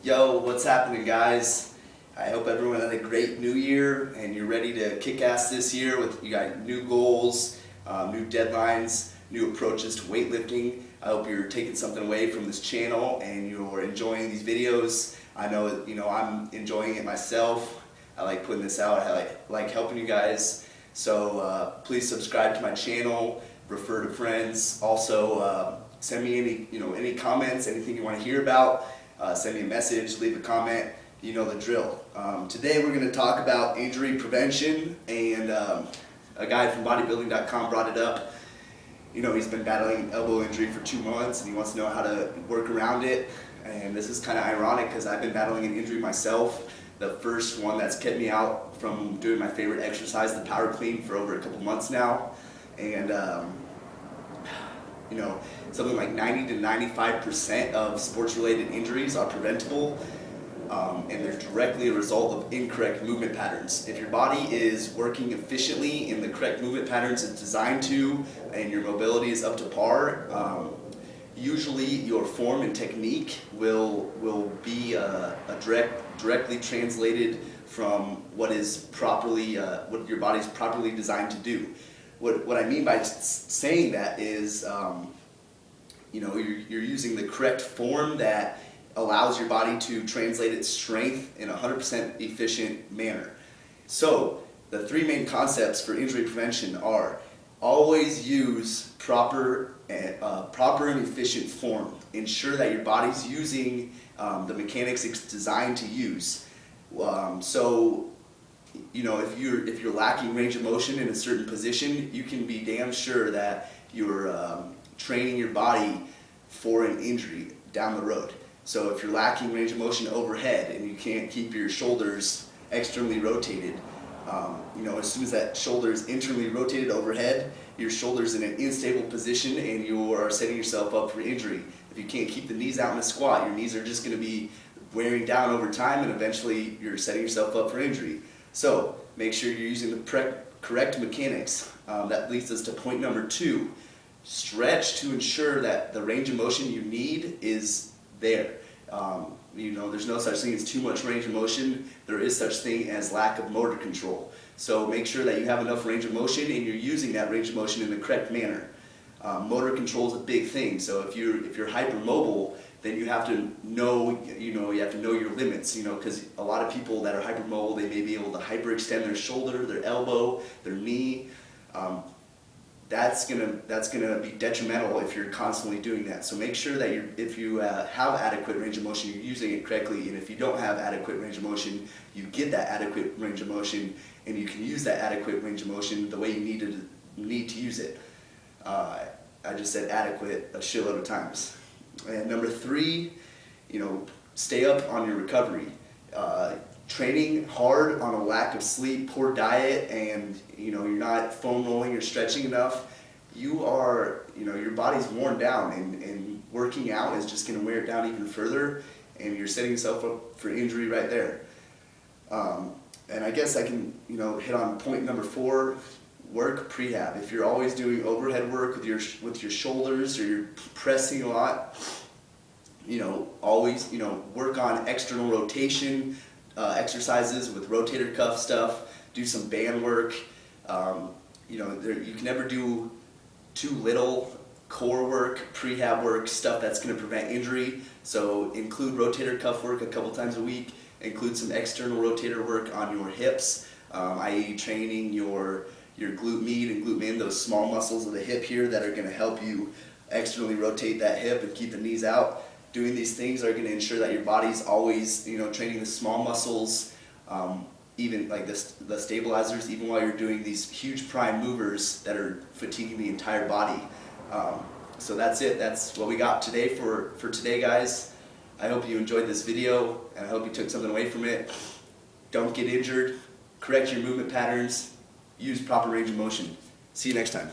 Yo, what's happening, guys? I hope everyone had a great new year and you're ready to kick ass this year with you got new goals, new deadlines, new approaches to weightlifting. I hope you're taking something away from this channel and you're enjoying these videos. I know, I'm enjoying it myself. I like putting this out. I like helping you guys. So please subscribe to my channel, refer to friends. Also, send me any comments, anything you want to hear about. Send me a message, leave a comment. You know the drill. Today we're going to talk about injury prevention, and a guy from bodybuilding.com brought it up. He's been battling elbow injury for 2 months and he wants to know how to work around it. And this is kind of ironic because I've been battling an injury myself. The first one that's kept me out from doing my favorite exercise, the power clean, for over a couple months now. And something like 90 to 95% of sports-related injuries are preventable, and they're directly a result of incorrect movement patterns. If your body is working efficiently in the correct movement patterns it's designed to, and your mobility is up to par, usually your form and technique will be directly translated from what your body's properly designed to do. What I mean by saying that is, you're using the correct form that allows your body to translate its strength in a 100% efficient manner. So the three main concepts for injury prevention are: always use proper and efficient form. Ensure that your body's using the mechanics it's designed to use. If you're lacking range of motion in a certain position, you can be damn sure that you're training your body for an injury down the road. So if you're lacking range of motion overhead and you can't keep your shoulders externally rotated, as soon as that shoulder is internally rotated overhead, your shoulder's in an unstable position and you are setting yourself up for injury. If you can't keep the knees out in a squat, your knees are just going to be wearing down over time and eventually you're setting yourself up for injury. So make sure you're using the correct mechanics. That leads us to point number 2. Stretch to ensure that the range of motion you need is there. There's no such thing as too much range of motion. There is such thing as lack of motor control. So make sure that you have enough range of motion and you're using that range of motion in the correct manner. Motor control is a big thing. So if you're hypermobile, then you have to know your limits. Because a lot of people that are hypermobile, they may be able to hyperextend their shoulder, their elbow, their knee. That's gonna be detrimental if you're constantly doing that. So make sure that if you have adequate range of motion, you're using it correctly. And if you don't have adequate range of motion, you get that adequate range of motion, and you can use that adequate range of motion the way you need to use it. I just said adequate a shitload of times. And number 3, stay up on your recovery. Training hard on a lack of sleep, poor diet, and you're not foam rolling or stretching enough, your body's worn down, and working out is just going to wear it down even further, and you're setting yourself up for injury right there. And I guess I can hit on point number 4. Work prehab. If you're always doing overhead work with your shoulders, or you're pressing a lot, always work on external rotation exercises with rotator cuff stuff. Do some band work. You can never do too little core work, prehab work, stuff that's going to prevent injury. So include rotator cuff work a couple times a week. Include some external rotator work on your hips, i.e. training your glute med and glute min, those small muscles of the hip here that are going to help you externally rotate that hip and keep the knees out. Doing these things are going to ensure that your body's always, training the small muscles, even like the stabilizers, even while you're doing these huge prime movers that are fatiguing the entire body. So that's it. That's what we got today for today, guys. I hope you enjoyed this video, and I hope you took something away from it. Don't get injured. Correct your movement patterns. Use proper range of motion. See you next time.